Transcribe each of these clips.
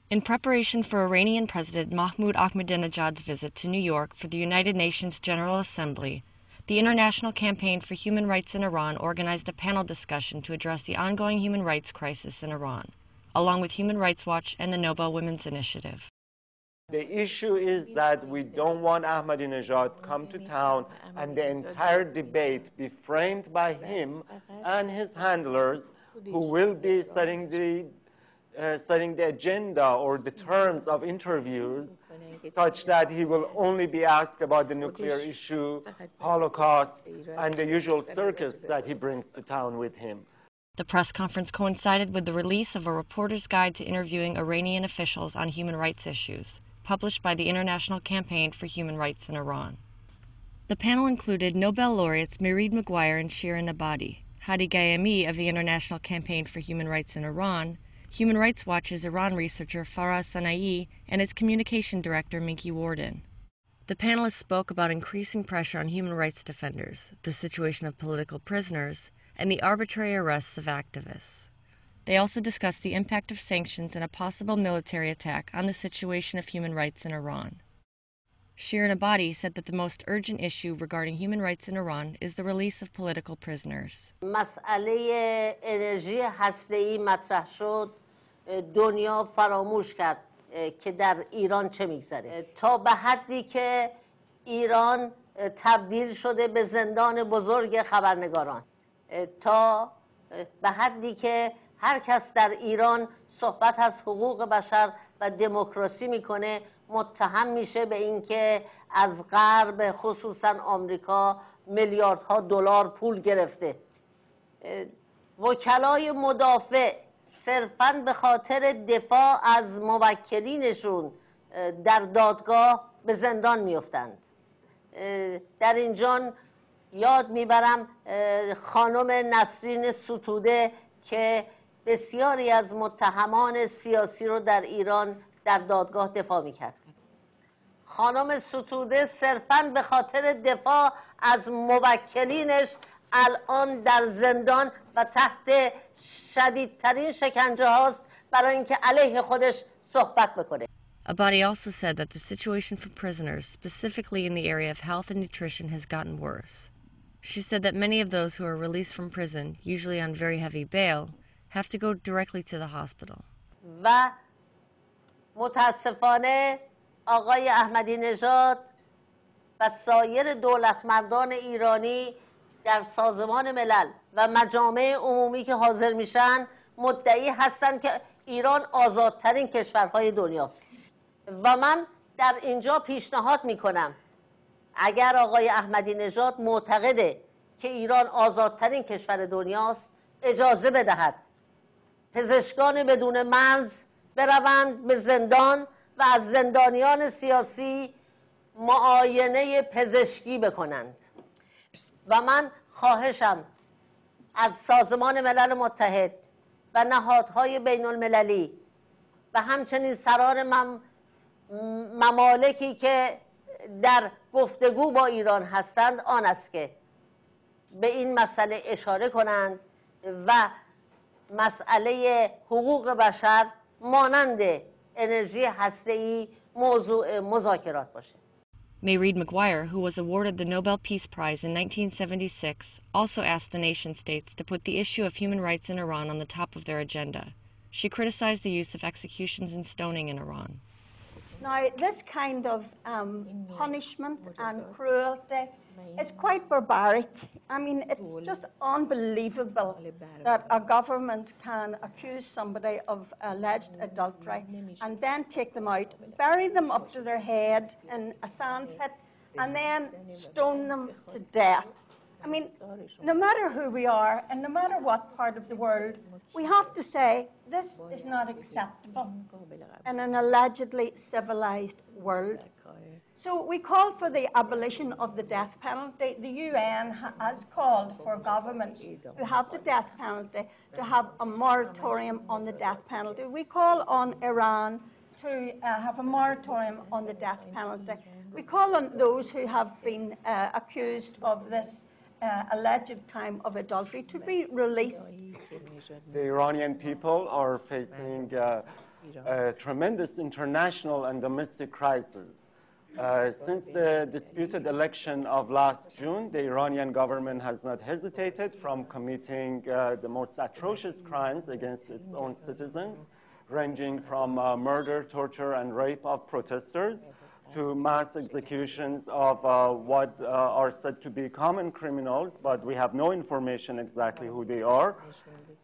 In preparation for Iranian President Mahmoud Ahmadinejad's visit to New York for the United Nations General Assembly, the International Campaign for Human Rights in Iran organized a panel discussion to address the ongoing human rights crisis in Iran, along with Human Rights Watch and the Nobel Women's Initiative. The issue is that we don't want Ahmadinejad come to town and the entire debate be framed by him and his handlers, who will be setting the agenda or the terms of interviews, such that he will only be asked about the nuclear issue, Holocaust, and the usual circus that he brings to town with him. The press conference coincided with the release of a reporter's guide to interviewing Iranian officials on human rights issues, published by the International Campaign for Human Rights in Iran. The panel included Nobel laureates Mairead Maguire and Shirin Ebadi, Hadi Ghaemi of the International Campaign for Human Rights in Iran, Human Rights Watch's Iran researcher Farah Sanai, and its communication director Minky Warden. The panelists spoke about increasing pressure on human rights defenders, the situation of political prisoners, and the arbitrary arrests of activists. They also discussed the impact of sanctions and a possible military attack on the situation of human rights in Iran. Shirin Ebadi said that the most urgent issue regarding human rights in Iran is the release of political prisoners. مسئله انرژی هسته‌ای مطرح شد، دنیا فراموش کرد که در ایران چه میگذره، تا به حدی که ایران تبدیل شده به زندان بزرگ خبرنگاران، تا به حدی که هر کس در ایران صحبت از حقوق بشر و دموکراسی میکنه متهم میشه به اینکه از غرب خصوصا آمریکا میلیاردها دلار پول گرفته. وکلای مدافع صرفاً به خاطر دفاع از موکلینشون در دادگاه به زندان میافتند. در اینجا یاد میبرم خانم نسرین ستوده که بسیاری از متهمان سیاسی رو در ایران در دادگاه دفاع میکرد. خانم ستوده صرفاً به خاطر دفاع از موکلینش الان در زندان و تحت شدیدترین شکنجه هاست برای اینکه علیه خودش صحبت بکنه. Ebadi also said that the situation for prisoners, specifically in the area of health and nutrition, has gotten worse. She said that many of those who are released from prison, usually on very heavy bail, have to go directly to the hospital. و متاسفانه آقای احمدی نژاد و سایر دولتمردان ایرانی در سازمان ملل و مجامع عمومی که حاضر میشن مدعی هستند که ایران آزادترین کشورهای دنیاست. و من در اینجا پیشنهاد میکنم اگر آقای احمدی نژاد معتقده که ایران آزادترین کشور دنیاست اجازه بدهد پزشکان بدون مرز بروند به زندان و از زندانیان سیاسی معاینه پزشکی بکنند. و من خواهشم از سازمان ملل متحد و نهادهای بین المللی و همچنین سران ممالکی که در گفتگو با ایران هستند آن است که به این مسئله اشاره کنند و مسئله حقوق بشر مانند انرژی هسته‌ای موضوع مذاکرات باشه. Mairead Maguire, who was awarded the Nobel Peace Prize in 1976, also asked the nation-states to put the issue of human rights in Iran on the top of their agenda. She criticized the use of executions and stoning in Iran. Now, this kind of punishment and cruelty is quite barbaric. I mean, it's just unbelievable that a government can accuse somebody of alleged adultery and then take them out, bury them up to their head in a sand pit, and then stone them to death. I mean, no matter who we are and no matter what part of the world, we have to say this is not acceptable in an allegedly civilized world. So we call for the abolition of the death penalty. The UN has called for governments who have the death penalty to have a moratorium on the death penalty. We call on Iran to have a moratorium on the death penalty. We call on those who have been accused of this alleged crime of adultery to be released. The Iranian people are facing a tremendous international and domestic crisis. Since the disputed election of last June, the Iranian government has not hesitated from committing the most atrocious crimes against its own citizens, ranging from murder, torture, and rape of protesters to mass executions of what are said to be common criminals, but we have no information exactly who they are.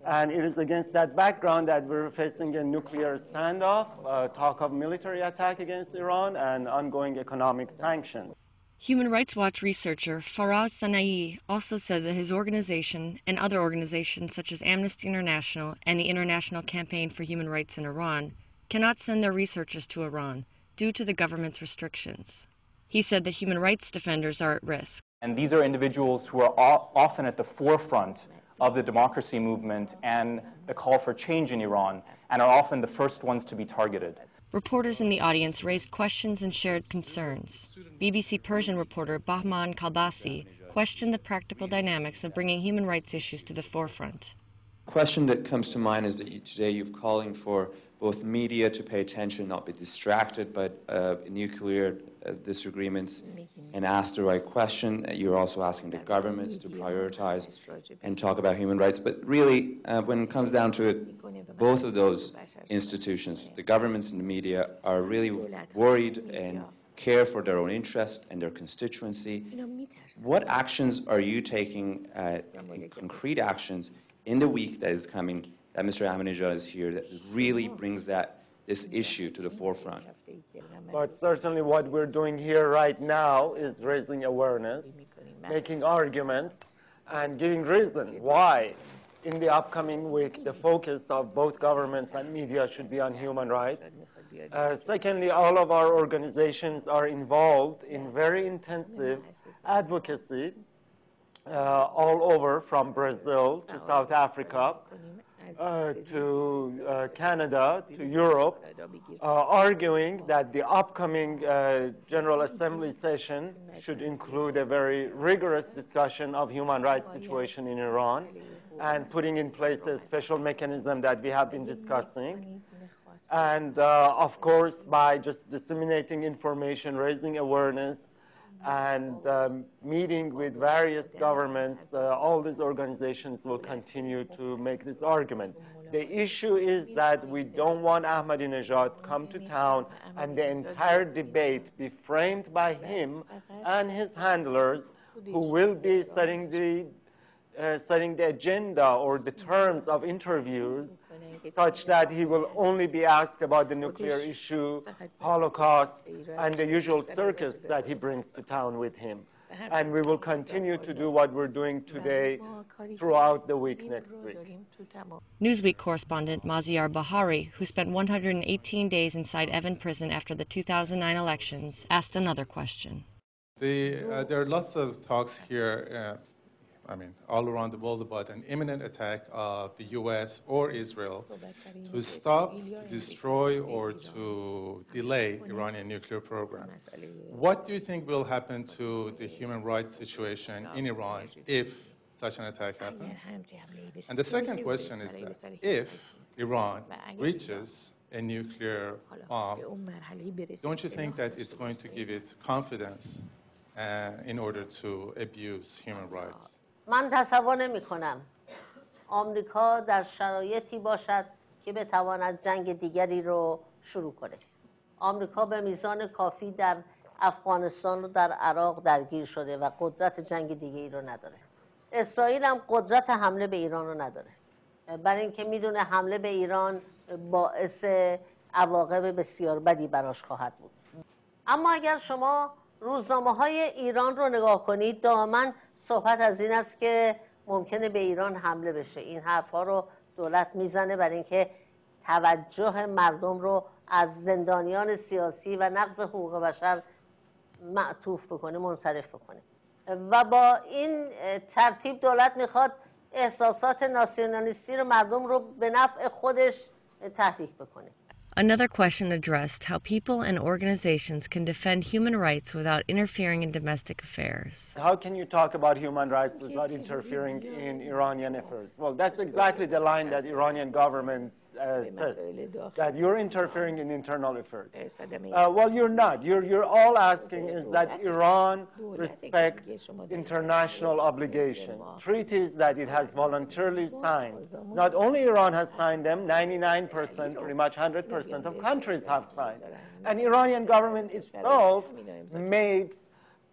And it is against that background that we're facing a nuclear standoff, talk of military attack against Iran, and ongoing economic sanctions. Human Rights Watch researcher Faraz Sanai also said that his organization and other organizations such as Amnesty International and the International Campaign for Human Rights in Iran cannot send their researchers to Iran due to the government's restrictions. He said that human rights defenders are at risk. And these are individuals who are often at the forefront of the democracy movement and the call for change in Iran, and are often the first ones to be targeted. Reporters in the audience raised questions and shared concerns. BBC Persian reporter Bahman Kalbasi questioned the practical dynamics of bringing human rights issues to the forefront. The question that comes to mind is that today you're calling for both media to pay attention, not be distracted by nuclear disagreements, and ask the right question. You're also asking the governments to prioritize and talk about human rights. But really, when it comes down to it, both of those institutions, the governments and the media, are really worried and care for their own interest and their constituency. What actions are you taking, concrete actions, in the week that is coming, that Mr. Ahmadinejad is here, that really brings this issue to the forefront? But certainly what we're doing here right now is raising awareness, making arguments, and giving reason why in the upcoming week the focus of both governments and media should be on human rights. Secondly, all of our organizations are involved in very intensive advocacy all over, from Brazil to South Africa, to Canada, to Europe, arguing that the upcoming General Assembly session should include a very rigorous discussion of human rights situation in Iran, and putting in place a special mechanism that we have been discussing. And of course, by just disseminating information, raising awareness, and meeting with various governments, all these organizations will continue to make this argument. The issue is that we don't want Ahmadinejad come to town and the entire debate be framed by him and his handlers, who will be setting the agenda or the terms of interviews, such that he will only be asked about the nuclear issue, Holocaust, and the usual circus that he brings to town with him. And we will continue to do what we're doing today throughout the week next week. Newsweek correspondent Maziar Bahari, who spent 118 days inside Evin prison after the 2009 elections, asked another question. There are lots of talks here, all around the world about an imminent attack of the U.S. or Israel to stop, destroy, or to delay Iranian nuclear program. What do you think will happen to the human rights situation in Iran if such an attack happens? And the second question is that if Iran reaches a nuclear bomb, don't you think that it's going to give it confidence in order to abuse human rights? من تصور نمی کنم آمریکا در شرایطی باشد که بتواند جنگ دیگری رو شروع کنه. آمریکا به میزان کافی در افغانستان و در عراق درگیر شده و قدرت جنگ دیگری رو نداره. اسرائیل هم قدرت حمله به ایران رو نداره. برای اینکه میدونه حمله به ایران باعث عواقب بسیار بدی براش خواهد بود. اما اگر شما روزنامه‌های ایران رو نگاه کنید، دائما صحبت از این است که ممکنه به ایران حمله بشه. این حرف‌ها رو دولت میزنه برای اینکه توجه مردم رو از زندانیان سیاسی و نقض حقوق بشر معطوف بکنه، منصرف بکنه. و با این ترتیب دولت میخواد احساسات ناسیونالیستی رو مردم رو به نفع خودش تحریک بکنه. Another question addressed how people and organizations can defend human rights without interfering in domestic affairs. How can you talk about human rights without interfering in Iranian affairs? Well, that's exactly the line that Iranian government says that you're interfering in internal affairs. Well, you're not. You're all asking is that Iran respect international obligations, treaties that it has voluntarily signed. Not only Iran has signed them, 99%, pretty much 100% of countries have signed. And Iranian government itself makes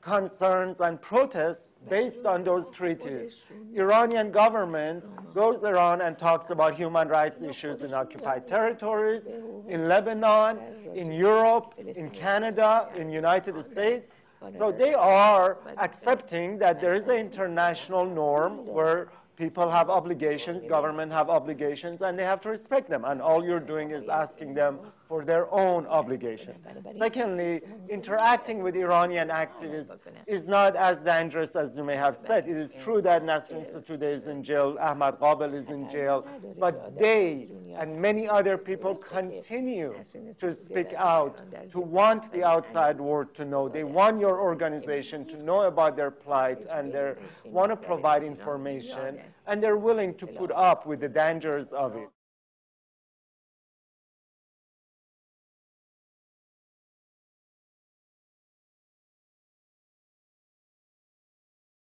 concerns and protests based on those treaties. Iranian government goes around and talks about human rights issues in occupied territories, in Lebanon, in Europe, in Canada, in United States. So they are accepting that there is an international norm where people have obligations, government have obligations, and they have to respect them. And all you're doing is asking them for their own obligations. Secondly, interacting with Iranian activists is not as dangerous as you may have said. It is true that Nasrin Sotoudeh is in jail, Ahmad Qabel is in jail, but they and many other people continue to speak out, to want the outside world to know. They want your organization to know about their plight, and they want to provide information, and they're willing to put up with the dangers of it.